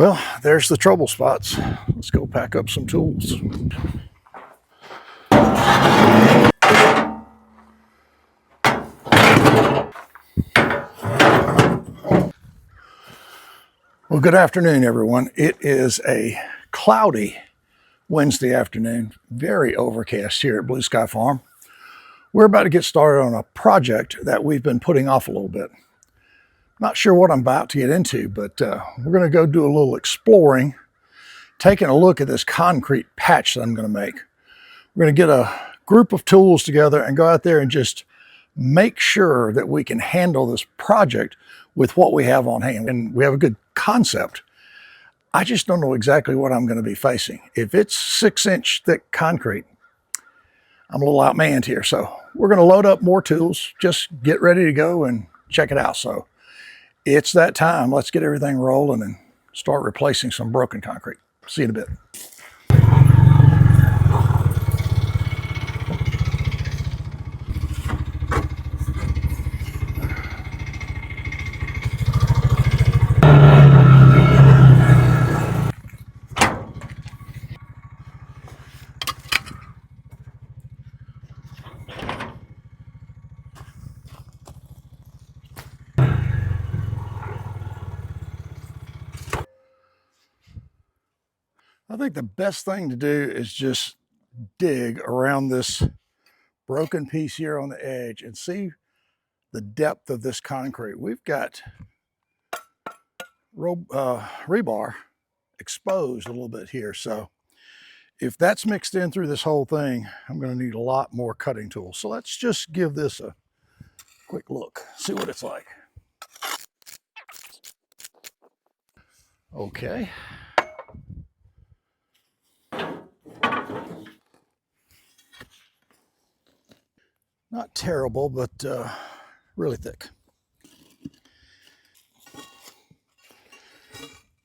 Well, there's the trouble spots. Let's go pack up some tools. Well, good afternoon, everyone. It is a cloudy Wednesday afternoon, very overcast here at Blue Sky Farm. We're about to get started on a project that we've been putting off a little bit. Not sure what I'm about to get into, but we're going to go do a little exploring, taking a look at this concrete patch that I'm going to make. We're going to get a group of tools together and go out there and just make sure that we can handle this project with what we have on hand. And we have a good concept. I just don't know exactly what I'm going to be facing. If it's 6-inch thick concrete, I'm a little outmanned here. So we're going to load up more tools, just get ready to go and check it out. So it's that time. Let's get everything rolling and start replacing some broken concrete. See you in a bit. I think the best thing to do is just dig around this broken piece here on the edge and see the depth of this concrete. We've got rebar exposed a little bit here. So if that's mixed in through this whole thing, I'm going to need a lot more cutting tools. So let's just give this a quick look, see what it's like. Okay. Not terrible, but really thick.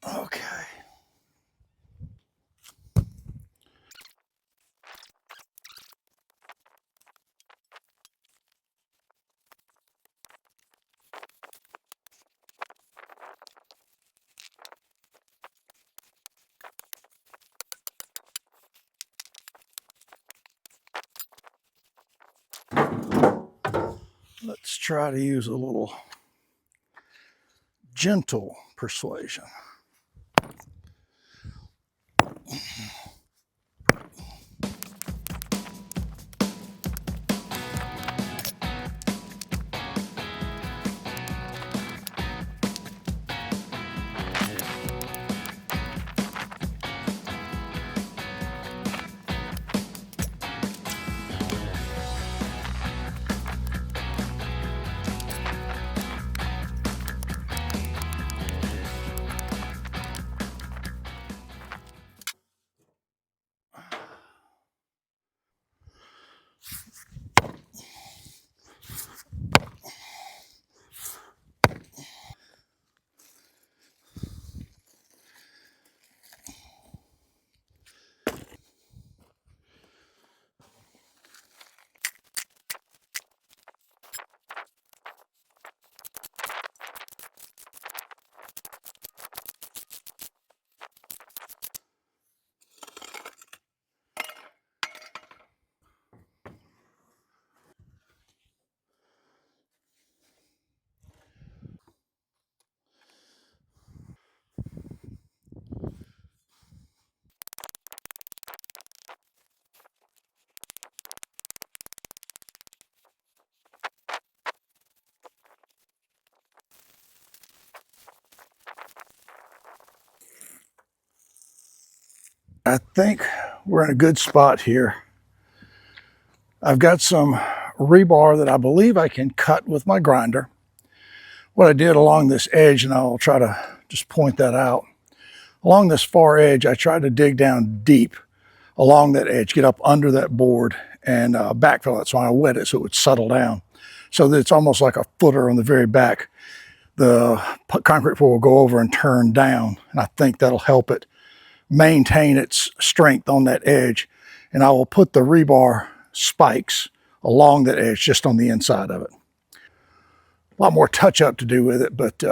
Okay. Let's try to use a little gentle persuasion. I think we're in a good spot here. I've got some rebar that I believe I can cut with my grinder. What I did along this edge, and I'll try to just point that out, along this far edge, I tried to dig down deep along that edge, get up under that board and backfill it. So I wet it so it would settle down so that it's almost like a footer on the very back. The concrete floor will go over and turn down, and I think that'll help it maintain its strength on that edge. And I will put the rebar spikes along that edge just on the inside of it. A lot more touch up to do with it, but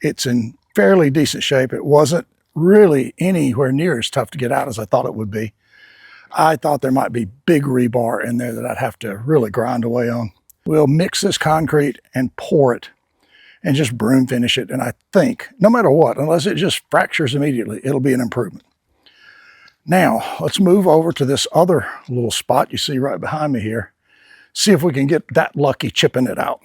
it's in fairly decent shape. It wasn't really anywhere near as tough to get out as I thought it would be. I thought there might be big rebar in there that I'd have to really grind away on. We'll mix this concrete and pour it and just broom finish it. And I think no matter what, unless it just fractures immediately, it'll be an improvement. Now let's move over to this other little spot you see right behind me here. See if we can get that lucky chipping it out.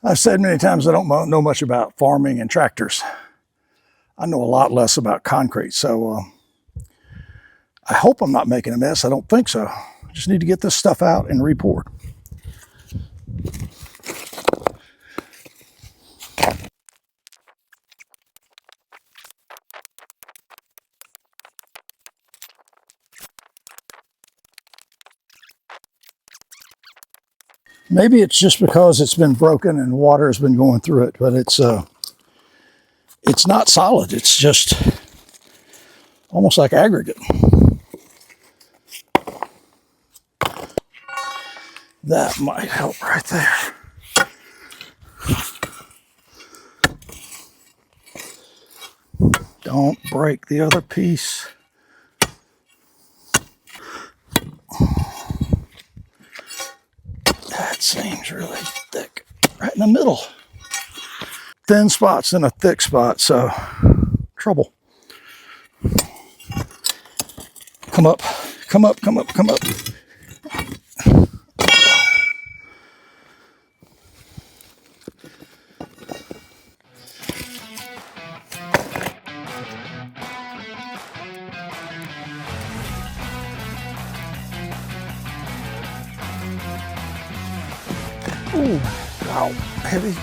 I've said many times I don't know much about farming and tractors. I know a lot less about concrete, so I hope I'm not making a mess. I don't think so. I just need to get this stuff out and re-poured. Maybe it's just because it's been broken and water has been going through it, but it's not solid. It's just almost like aggregate. That might help right there. Don't break the other piece. That seems really thick. Right in the middle. Thin spots in a thick spot, so trouble. Come up, come up, come up, come up. Ooh, wow, heavy.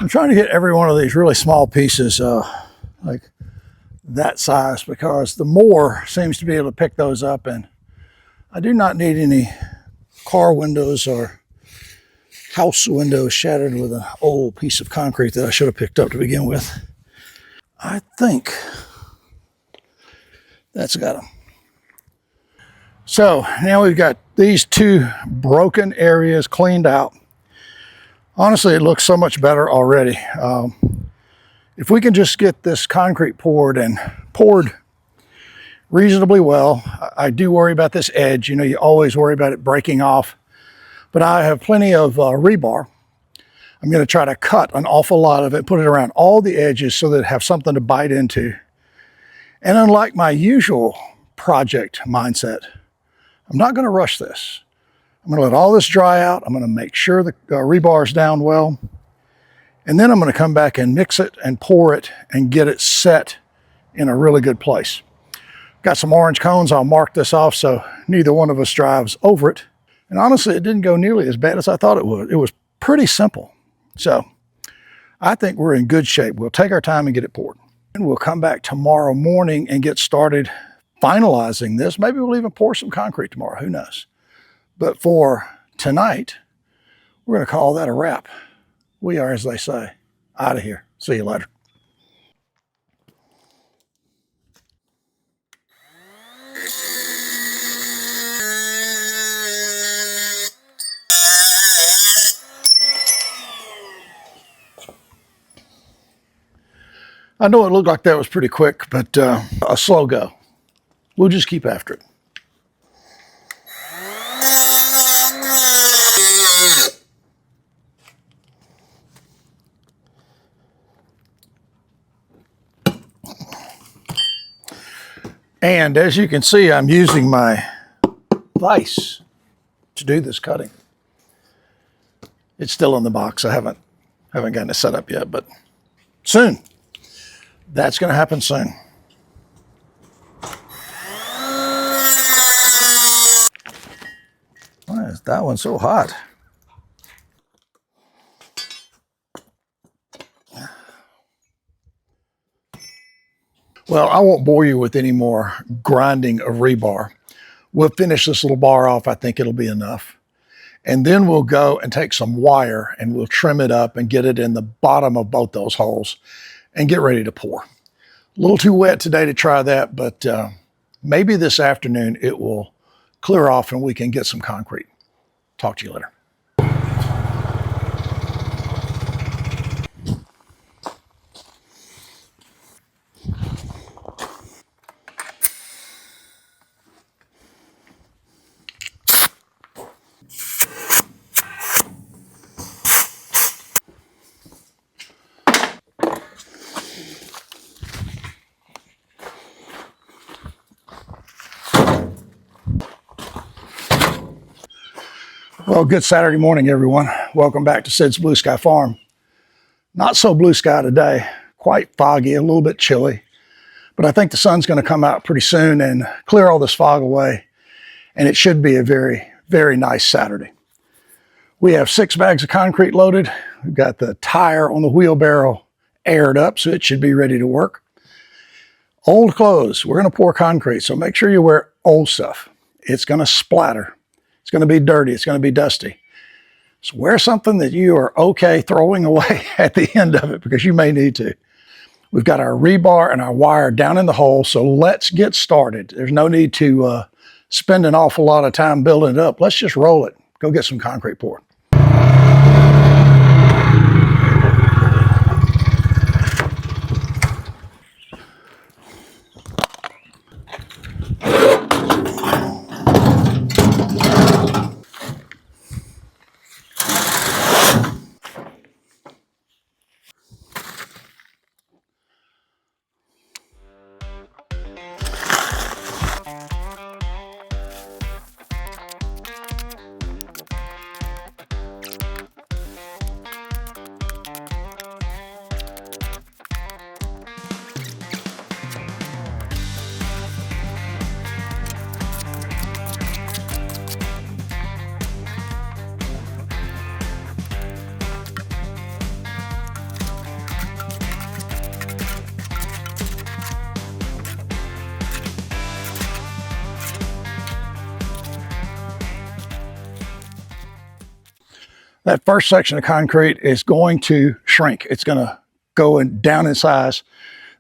I'm trying to get every one of these really small pieces like that size, because the more seems to be able to pick those up, and I do not need any car windows or house windows shattered with an old piece of concrete that I should have picked up to begin with. I think that's got them. So now we've got these two broken areas cleaned out. Honestly, it looks so much better already. If we can just get this concrete poured and poured reasonably well. I do worry about this edge. You know, you always worry about it breaking off, but I have plenty of rebar. I'm going to try to cut an awful lot of it, put it around all the edges so that it have something to bite into. And unlike my usual project mindset, I'm not going to rush this. I'm going to let all this dry out. I'm going to make sure the rebar is down well. And then I'm going to come back and mix it and pour it and get it set in a really good place. Got some orange cones. I'll mark this off so neither one of us drives over it. And honestly, it didn't go nearly as bad as I thought it would. It was pretty simple. So I think we're in good shape. We'll take our time and get it poured. And we'll come back tomorrow morning and get started finalizing this. Maybe we'll even pour some concrete tomorrow. Who knows? But for tonight, we're going to call that a wrap. We are, as they say, out of here. See you later. I know it looked like that was pretty quick, but a slow go. We'll just keep after it. And as you can see, I'm using my vise to do this cutting. It's still in the box. I haven't gotten it set up yet, but soon. That's going to happen soon. Why is that one so hot? Well, I won't bore you with any more grinding of rebar. We'll finish this little bar off. I think it'll be enough. And then we'll go and take some wire and we'll trim it up and get it in the bottom of both those holes and get ready to pour. A little too wet today to try that, but maybe this afternoon it will clear off and we can get some concrete. Talk to you later. Well, good Saturday morning, everyone. Welcome back to Sid's Blue Sky Farm. Not so blue sky today, quite foggy, a little bit chilly, but I think the sun's going to come out pretty soon and clear all this fog away, and it should be a very, very nice Saturday. We have 6 bags of concrete loaded. We've got the tire on the wheelbarrow aired up, so it should be ready to work. Old clothes, we're going to pour concrete, so make sure you wear old stuff. It's going to splatter. It's going to be dirty. It's going to be dusty. So wear something that you are okay throwing away at the end of it because you may need to. We've got our rebar and our wire down in the hole, so let's get started. There's no need to spend an awful lot of time building it up. Let's just roll it. Go get some concrete poured. That first section of concrete is going to shrink. It's going to go down in size.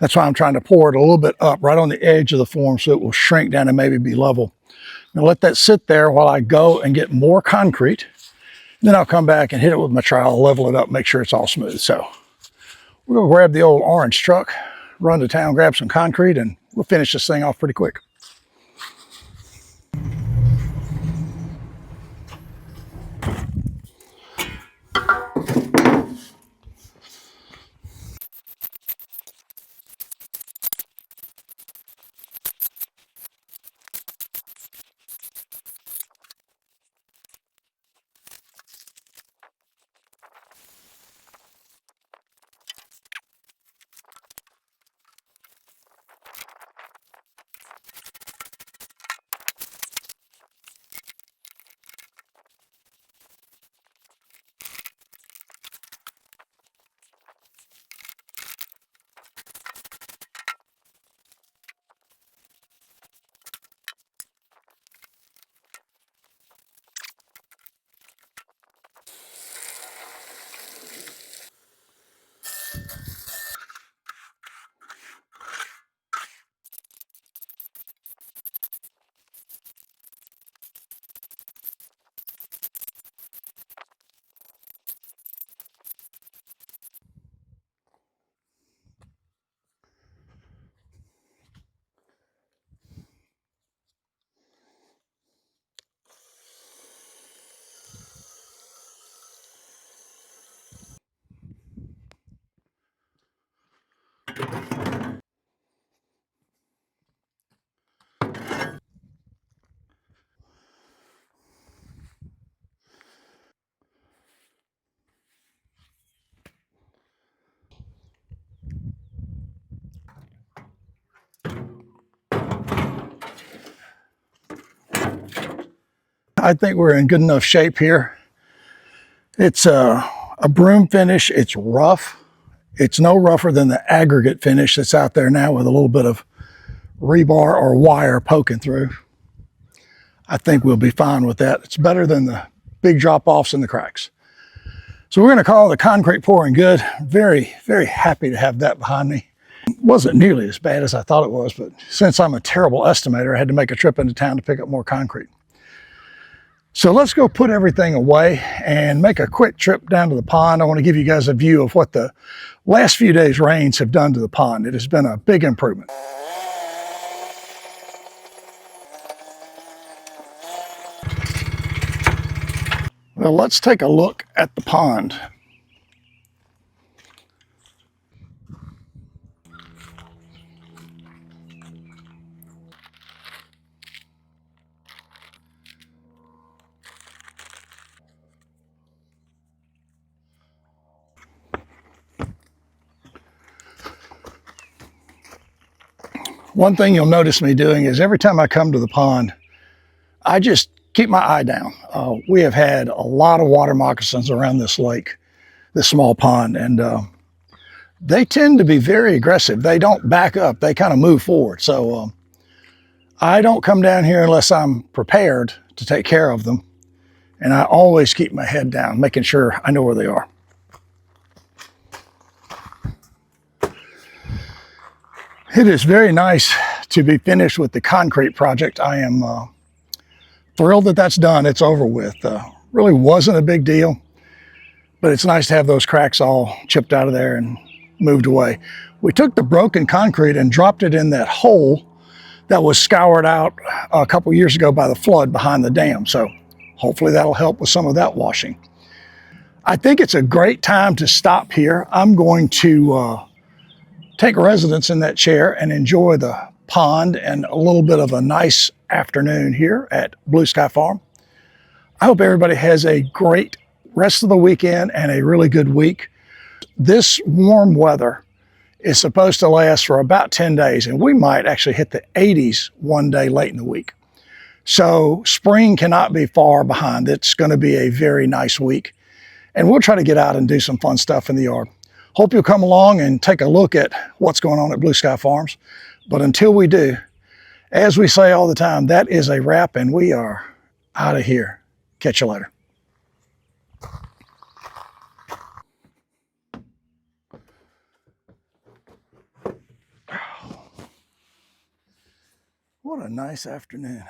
That's why I'm trying to pour it a little bit up right on the edge of the form so it will shrink down and maybe be level. Now let that sit there while I go and get more concrete. Then I'll come back and hit it with my trowel, level it up, make sure it's all smooth. So we're going to grab the old orange truck, run to town, grab some concrete, and we'll finish this thing off pretty quick. I think we're in good enough shape here. It's a broom finish. It's rough. It's no rougher than the aggregate finish that's out there now with a little bit of rebar or wire poking through. I think we'll be fine with that. It's better than the big drop-offs and the cracks. So we're going to call the concrete pouring good. Very, very happy to have that behind me. It wasn't nearly as bad as I thought it was, but since I'm a terrible estimator, I had to make a trip into town to pick up more concrete. So let's go put everything away and make a quick trip down to the pond. I want to give you guys a view of what the last few days' rains have done to the pond. It has been a big improvement. Well, let's take a look at the pond. One thing you'll notice me doing is every time I come to the pond, I just keep my eye down. We have had a lot of water moccasins around this lake, this small pond, and they tend to be very aggressive. They don't back up. They kind of move forward. So I don't come down here unless I'm prepared to take care of them. And I always keep my head down, making sure I know where they are. It is very nice to be finished with the concrete project. I am thrilled that that's done. It's over with. Really wasn't a big deal, but it's nice to have those cracks all chipped out of there and moved away. We took the broken concrete and dropped it in that hole that was scoured out a couple years ago by the flood behind the dam. So hopefully that'll help with some of that washing. I think it's a great time to stop here. I'm going to take residence in that chair and enjoy the pond and a little bit of a nice afternoon here at Blue Sky Farm. I hope everybody has a great rest of the weekend and a really good week. This warm weather is supposed to last for about 10 days, and we might actually hit the 80s one day late in the week. So spring cannot be far behind. It's going to be a very nice week, and we'll try to get out and do some fun stuff in the yard. Hope you'll come along and take a look at what's going on at Blue Sky Farms. But until we do, as we say all the time, that is a wrap, and we are out of here. Catch you later. What a nice afternoon.